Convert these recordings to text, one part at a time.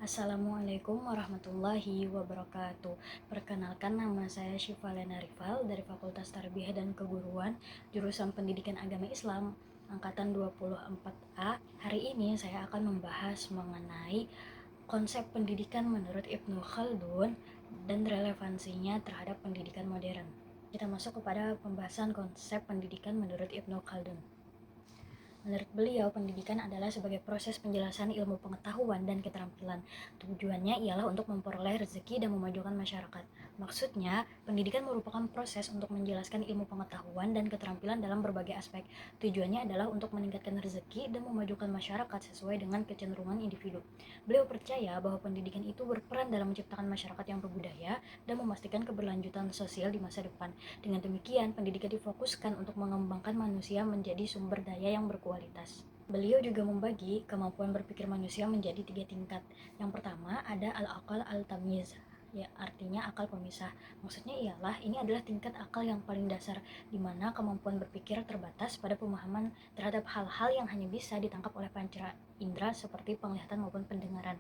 Assalamualaikum warahmatullahi wabarakatuh. Perkenalkan, nama saya Syifa Lena Rival dari Fakultas Tarbiyah dan Keguruan, jurusan Pendidikan Agama Islam, angkatan 24A. Hari ini saya akan membahas mengenai konsep pendidikan menurut Ibnu Khaldun dan relevansinya terhadap pendidikan modern. Kita masuk kepada pembahasan konsep pendidikan menurut Ibnu Khaldun. Menurut beliau, pendidikan adalah sebagai proses penjelasan ilmu pengetahuan dan keterampilan. Tujuannya ialah untuk memperoleh rezeki dan memajukan masyarakat. Maksudnya, pendidikan merupakan proses untuk menjelaskan ilmu pengetahuan dan keterampilan dalam berbagai aspek. Tujuannya adalah untuk meningkatkan rezeki dan memajukan masyarakat sesuai dengan kecenderungan individu. Beliau percaya bahwa pendidikan itu berperan dalam menciptakan masyarakat yang berbudaya dan memastikan keberlanjutan sosial di masa depan. Dengan demikian, pendidikan difokuskan untuk mengembangkan manusia menjadi sumber daya yang berkualitas. Beliau juga membagi kemampuan berpikir manusia menjadi 3 tingkat. Yang pertama ada al-aqal al-tamyiz, ya artinya akal pemisah. Maksudnya ialah ini adalah tingkat akal yang paling dasar, di mana kemampuan berpikir terbatas pada pemahaman terhadap hal-hal yang hanya bisa ditangkap oleh panca indera seperti penglihatan maupun pendengaran.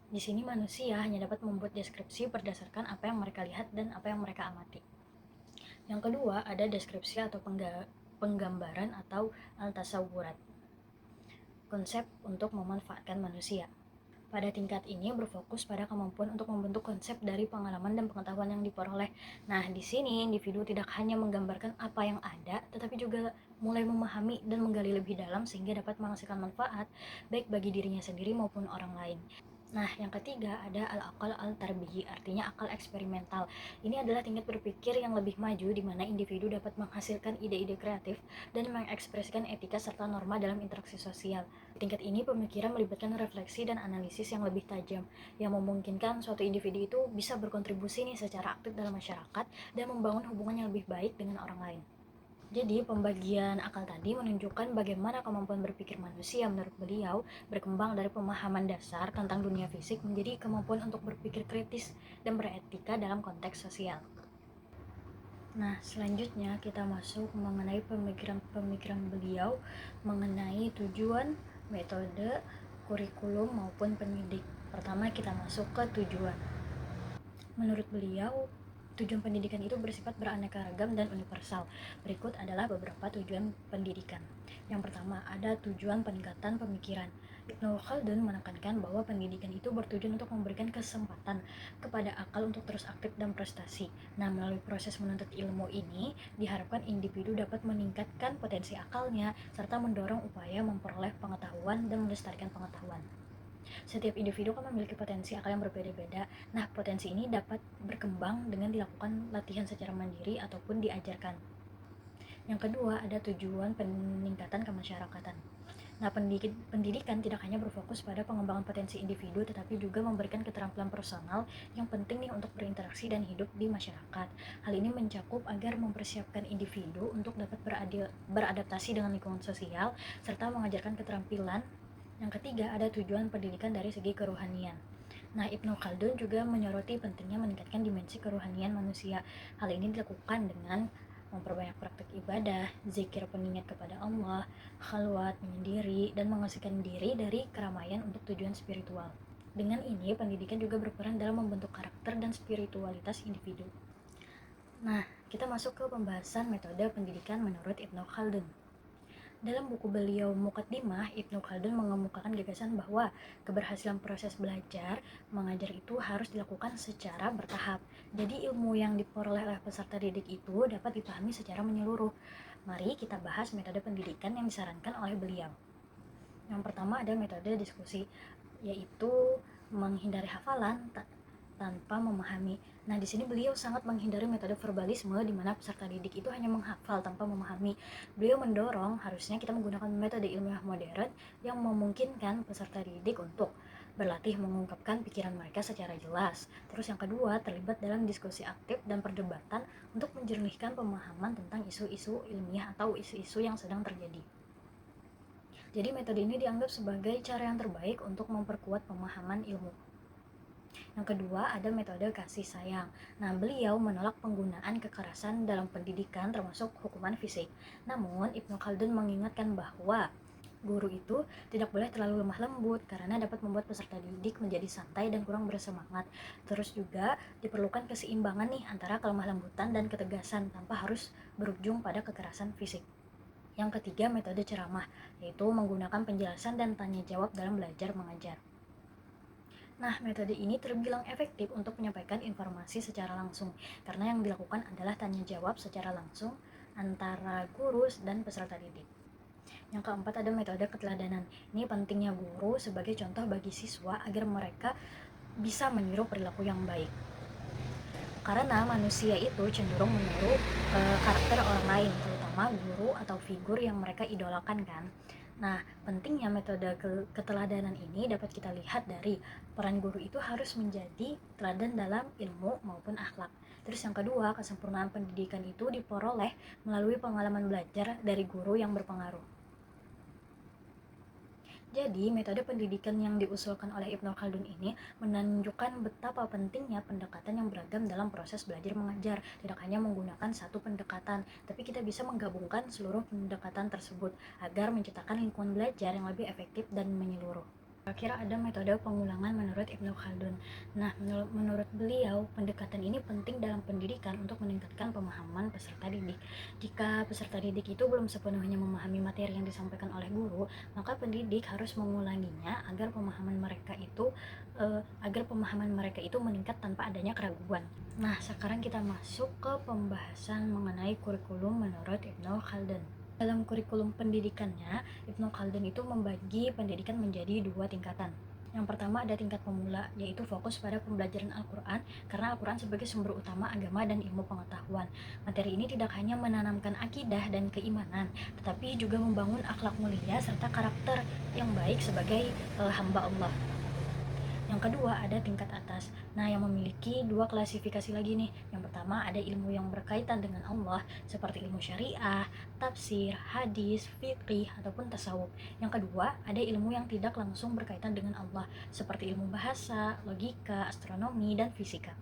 Di sini manusia hanya dapat membuat deskripsi berdasarkan apa yang mereka lihat dan apa yang mereka amati. Yang kedua ada deskripsi atau penggambaran atau al-tasawurat, konsep untuk memanfaatkan manusia. Pada tingkat ini berfokus pada kemampuan untuk membentuk konsep dari pengalaman dan pengetahuan yang diperoleh. Nah, di sini individu tidak hanya menggambarkan apa yang ada, tetapi juga mulai memahami dan menggali lebih dalam sehingga dapat menghasilkan manfaat baik bagi dirinya sendiri maupun orang lain. Nah, yang ketiga ada al-aqal al-tarbiyi, artinya akal eksperimental. Ini adalah tingkat berpikir yang lebih maju di mana individu dapat menghasilkan ide-ide kreatif dan mengekspresikan etika serta norma dalam interaksi sosial. Di tingkat ini pemikiran melibatkan refleksi dan analisis yang lebih tajam, yang memungkinkan suatu individu itu bisa berkontribusi nih secara aktif dalam masyarakat dan membangun hubungan yang lebih baik dengan orang lain. Jadi, pembagian akal tadi menunjukkan bagaimana kemampuan berpikir manusia menurut beliau berkembang dari pemahaman dasar tentang dunia fisik menjadi kemampuan untuk berpikir kritis dan beretika dalam konteks sosial. Nah, selanjutnya kita masuk mengenai pemikiran-pemikiran beliau mengenai tujuan, metode, kurikulum maupun pendidik. Pertama kita masuk ke tujuan. Menurut beliau, tujuan pendidikan itu bersifat beraneka ragam dan universal. Berikut adalah beberapa tujuan pendidikan. Yang pertama, ada tujuan peningkatan pemikiran. Ibnu Khaldun menekankan bahwa pendidikan itu bertujuan untuk memberikan kesempatan kepada akal untuk terus aktif dan prestasi. Nah, melalui proses menuntut ilmu ini, diharapkan individu dapat meningkatkan potensi akalnya serta mendorong upaya memperoleh pengetahuan dan melestarikan pengetahuan. Setiap individu kan memiliki potensi akal yang berbeda-beda. Nah, potensi ini dapat berkembang dengan dilakukan latihan secara mandiri ataupun diajarkan. Yang kedua, ada tujuan peningkatan kemasyarakatan. Nah, pendidikan tidak hanya berfokus pada pengembangan potensi individu, tetapi juga memberikan keterampilan personal yang penting nih untuk berinteraksi dan hidup di masyarakat. Hal ini mencakup agar mempersiapkan individu untuk dapat beradaptasi dengan lingkungan sosial, serta mengajarkan keterampilan. Yang ketiga, ada tujuan pendidikan dari segi kerohanian. Nah, Ibnu Khaldun juga menyoroti pentingnya meningkatkan dimensi kerohanian manusia. Hal ini dilakukan dengan memperbanyak praktik ibadah, zikir pengingat kepada Allah, khalwat, menyendiri, dan mengasingkan diri dari keramaian untuk tujuan spiritual. Dengan ini, pendidikan juga berperan dalam membentuk karakter dan spiritualitas individu. Nah, kita masuk ke pembahasan metode pendidikan menurut Ibnu Khaldun. Dalam buku beliau Muqaddimah, Ibnu Khaldun mengemukakan gagasan bahwa keberhasilan proses belajar mengajar itu harus dilakukan secara bertahap. Jadi ilmu yang diperoleh oleh peserta didik itu dapat dipahami secara menyeluruh. Mari kita bahas metode pendidikan yang disarankan oleh beliau. Yang pertama ada metode diskusi, yaitu menghindari hafalan tanpa memahami. Nah, di sini beliau sangat menghindari metode verbalisme di mana peserta didik itu hanya menghafal tanpa memahami. Beliau mendorong harusnya kita menggunakan metode ilmiah modern yang memungkinkan peserta didik untuk berlatih mengungkapkan pikiran mereka secara jelas. Terus yang kedua, terlibat dalam diskusi aktif dan perdebatan untuk menjernihkan pemahaman tentang isu-isu ilmiah atau isu-isu yang sedang terjadi. Jadi metode ini dianggap sebagai cara yang terbaik untuk memperkuat pemahaman ilmu. Yang kedua ada metode kasih sayang. Nah, beliau menolak penggunaan kekerasan dalam pendidikan termasuk hukuman fisik. Namun, Ibnu Khaldun mengingatkan bahwa Guru itu tidak boleh terlalu lemah lembut karena dapat membuat peserta didik menjadi santai dan kurang bersemangat. Terus juga diperlukan keseimbangan nih antara kelemah lembutan dan ketegasan tanpa harus berujung pada kekerasan fisik. Yang ketiga, metode ceramah, yaitu menggunakan penjelasan dan tanya jawab dalam belajar mengajar. Nah, metode ini terbilang efektif untuk menyampaikan informasi secara langsung, karena yang dilakukan adalah tanya jawab secara langsung antara guru dan peserta didik. Yang keempat, ada metode keteladanan. Ini pentingnya guru sebagai contoh bagi siswa agar mereka bisa meniru perilaku yang baik. Karena manusia itu cenderung meniru karakter orang lain, terutama guru atau figur yang mereka idolakan kan. Nah, pentingnya metode keteladanan ini dapat kita lihat dari peran guru itu harus menjadi teladan dalam ilmu maupun akhlak. Terus yang kedua, kesempurnaan pendidikan itu diperoleh melalui pengalaman belajar dari guru yang berpengaruh. Jadi, metode pendidikan yang diusulkan oleh Ibnu Khaldun ini menunjukkan betapa pentingnya pendekatan yang beragam dalam proses belajar mengajar. Tidak hanya menggunakan satu pendekatan, tapi kita bisa menggabungkan seluruh pendekatan tersebut agar menciptakan lingkungan belajar yang lebih efektif dan menyeluruh. Kira ada metode pengulangan menurut Ibnu Khaldun. Nah, menurut beliau, pendekatan ini penting dalam pendidikan untuk meningkatkan pemahaman peserta didik. Jika peserta didik itu belum sepenuhnya memahami materi yang disampaikan oleh guru, maka pendidik harus mengulanginya agar pemahaman mereka itu meningkat tanpa adanya keraguan. Nah, sekarang kita masuk ke pembahasan mengenai kurikulum menurut Ibnu Khaldun. Dalam kurikulum pendidikannya, Ibnu Khaldun itu membagi pendidikan menjadi dua tingkatan. Yang pertama ada tingkat pemula, yaitu fokus pada pembelajaran Al-Quran, karena Al-Quran sebagai sumber utama agama dan ilmu pengetahuan. Materi ini tidak hanya menanamkan akidah dan keimanan, tetapi juga membangun akhlak mulia serta karakter yang baik sebagai hamba Allah. Yang kedua ada tingkat atas. Nah, yang memiliki dua klasifikasi lagi nih. Yang pertama ada ilmu yang berkaitan dengan Allah seperti ilmu syariah, tafsir, hadis, fikih ataupun tasawuf. Yang kedua ada ilmu yang tidak langsung berkaitan dengan Allah seperti ilmu bahasa, logika, astronomi dan fisika.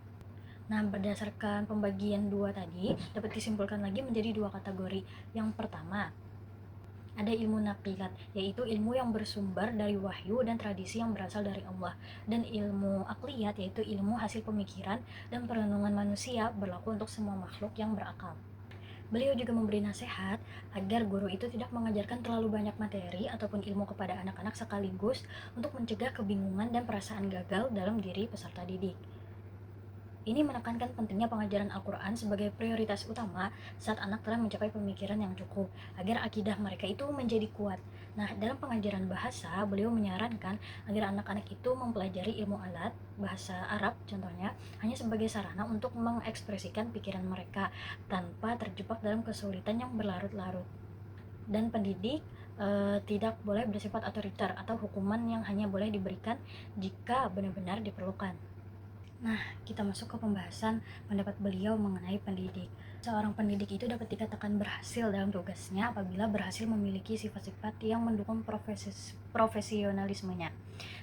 Nah, berdasarkan pembagian dua tadi dapat disimpulkan lagi menjadi dua kategori. Yang pertama ada ilmu naqilat, yaitu ilmu yang bersumber dari wahyu dan tradisi yang berasal dari Allah. Dan ilmu akliyat, yaitu ilmu hasil pemikiran dan perenungan manusia berlaku untuk semua makhluk yang berakal. Beliau juga memberi nasihat agar guru itu tidak mengajarkan terlalu banyak materi ataupun ilmu kepada anak-anak sekaligus untuk mencegah kebingungan dan perasaan gagal dalam diri peserta didik. Ini menekankan pentingnya pengajaran Al-Quran sebagai prioritas utama saat anak telah mencapai pemikiran yang cukup, agar akidah mereka itu menjadi kuat. Nah, dalam pengajaran bahasa, beliau menyarankan agar anak-anak itu mempelajari ilmu alat, bahasa Arab contohnya, hanya sebagai sarana untuk mengekspresikan pikiran mereka, tanpa terjebak dalam kesulitan yang berlarut-larut. Dan pendidik tidak boleh bersifat otoriter atau hukuman yang hanya boleh diberikan jika benar-benar diperlukan. Nah, kita masuk ke pembahasan pendapat beliau mengenai pendidik. Seorang pendidik itu dapat dikatakan berhasil dalam tugasnya apabila berhasil memiliki sifat-sifat yang mendukung profesionalismenya.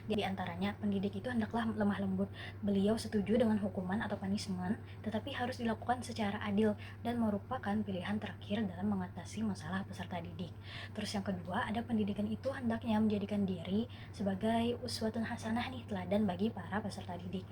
Di antaranya, pendidik itu hendaklah lemah lembut. Beliau setuju dengan hukuman atau punishment, tetapi harus dilakukan secara adil dan merupakan pilihan terakhir dalam mengatasi masalah peserta didik. Terus yang kedua, ada pendidikan itu hendaknya menjadikan diri sebagai uswatun hasanah nih, teladan bagi para peserta didik.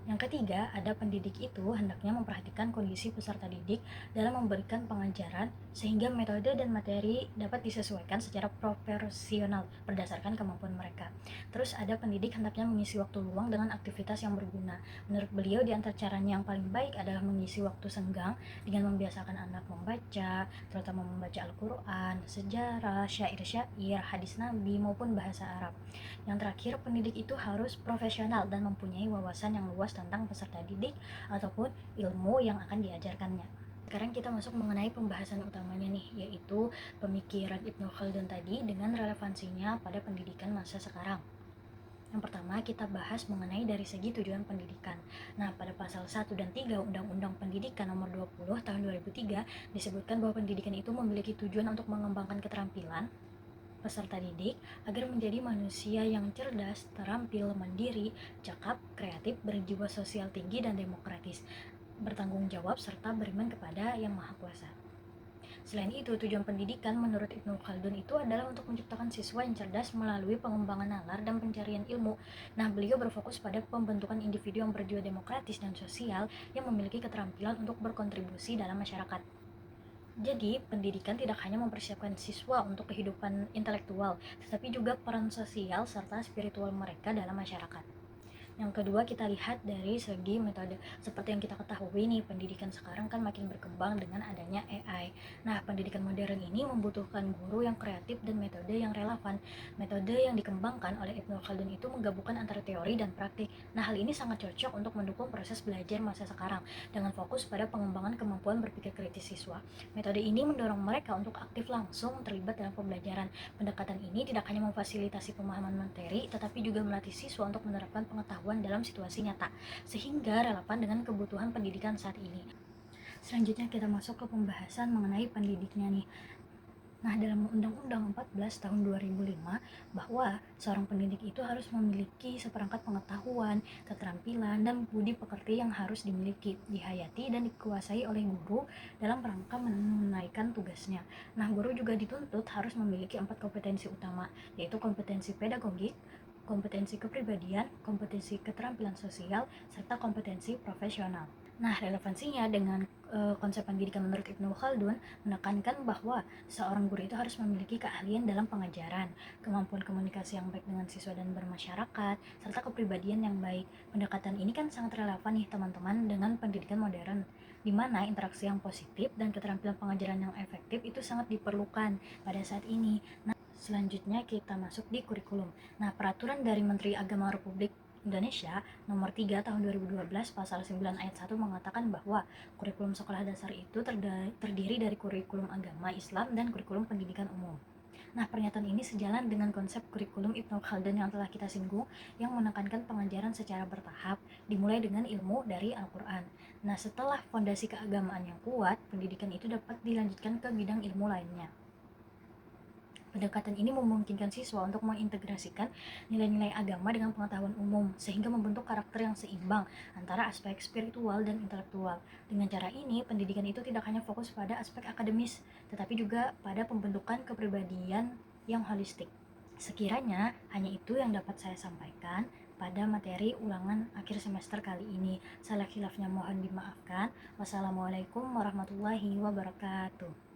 Yang ketiga, ada pendidik itu hendaknya memperhatikan kondisi peserta didik dalam memberikan pengajaran sehingga metode dan materi dapat disesuaikan secara proporsional berdasarkan kemampuan mereka. Terus ada pendidik hendaknya mengisi waktu luang dengan aktivitas yang berguna. Menurut beliau, di antara caranya yang paling baik adalah mengisi waktu senggang dengan membiasakan anak membaca, terutama membaca Al-Quran, sejarah, syair-syair, hadis Nabi maupun bahasa Arab. Yang terakhir, pendidik itu harus profesional dan mempunyai wawasan yang luas tentang peserta didik ataupun ilmu yang akan diajarkannya. Sekarang kita masuk mengenai pembahasan utamanya nih, yaitu pemikiran Ibnu Khaldun tadi dengan relevansinya pada pendidikan masa sekarang. Yang pertama, kita bahas mengenai dari segi tujuan pendidikan. Nah, pada pasal 1 dan 3 Undang-Undang Pendidikan Nomor 20 Tahun 2003 disebutkan bahwa pendidikan itu memiliki tujuan untuk mengembangkan keterampilan peserta didik agar menjadi manusia yang cerdas, terampil, mandiri, cakap, kreatif, berjiwa sosial tinggi dan demokratis, bertanggung jawab serta beriman kepada Yang Maha Kuasa. Selain itu, tujuan pendidikan menurut Ibnu Khaldun itu adalah untuk menciptakan siswa yang cerdas melalui pengembangan nalar dan pencarian ilmu. Nah, beliau berfokus pada pembentukan individu yang berjiwa demokratis dan sosial yang memiliki keterampilan untuk berkontribusi dalam masyarakat. Jadi, pendidikan tidak hanya mempersiapkan siswa untuk kehidupan intelektual, tetapi juga peran sosial serta spiritual mereka dalam masyarakat. Yang kedua, kita lihat dari segi metode. Seperti yang kita ketahui nih, pendidikan sekarang kan makin berkembang dengan adanya AI. Nah, pendidikan modern ini membutuhkan guru yang kreatif dan metode yang relevan. Metode yang dikembangkan oleh Ibnu Khaldun itu menggabungkan antara teori dan praktik. Nah, hal ini sangat cocok untuk mendukung proses belajar masa sekarang dengan fokus pada pengembangan kemampuan berpikir kritis siswa. Metode ini mendorong mereka untuk aktif langsung terlibat dalam pembelajaran. Pendekatan ini tidak hanya memfasilitasi pemahaman materi, tetapi juga melatih siswa untuk menerapkan pengetahuan dalam situasi nyata, sehingga relevan dengan kebutuhan pendidikan saat ini. Selanjutnya kita masuk ke pembahasan mengenai pendidiknya nih. Nah, dalam Undang-Undang 14 tahun 2005 bahwa seorang pendidik itu harus memiliki seperangkat pengetahuan, keterampilan, dan budi pekerti yang harus dimiliki, dihayati, dan dikuasai oleh guru dalam rangka menunaikan tugasnya. Nah, guru juga dituntut harus memiliki 4 kompetensi utama, yaitu kompetensi pedagogik, kompetensi kepribadian, kompetensi keterampilan sosial, serta kompetensi profesional. Nah, relevansinya dengan konsep pendidikan menurut Ibnu Khaldun menekankan bahwa seorang guru itu harus memiliki keahlian dalam pengajaran, kemampuan komunikasi yang baik dengan siswa dan bermasyarakat, serta kepribadian yang baik. Pendekatan ini kan sangat relevan nih teman-teman dengan pendidikan modern, di mana interaksi yang positif dan keterampilan pengajaran yang efektif itu sangat diperlukan pada saat ini. Nah, selanjutnya kita masuk di kurikulum. Nah, peraturan dari Menteri Agama Republik Indonesia nomor 3 tahun 2012 pasal 9 ayat 1 mengatakan bahwa kurikulum sekolah dasar itu terdiri dari kurikulum agama Islam dan kurikulum pendidikan umum. Nah, pernyataan ini sejalan dengan konsep kurikulum Ibnu Khaldun yang telah kita singgung, yang menekankan pengajaran secara bertahap, dimulai dengan ilmu dari Al-Quran. Nah, setelah fondasi keagamaan yang kuat, pendidikan itu dapat dilanjutkan ke bidang ilmu lainnya. Pendekatan ini memungkinkan siswa untuk mengintegrasikan nilai-nilai agama dengan pengetahuan umum, sehingga membentuk karakter yang seimbang antara aspek spiritual dan intelektual. Dengan cara ini, pendidikan itu tidak hanya fokus pada aspek akademis, tetapi juga pada pembentukan kepribadian yang holistik. Sekiranya hanya itu yang dapat saya sampaikan pada materi ulangan akhir semester kali ini. Salah khilafnya mohon dimaafkan. Wassalamualaikum warahmatullahi wabarakatuh.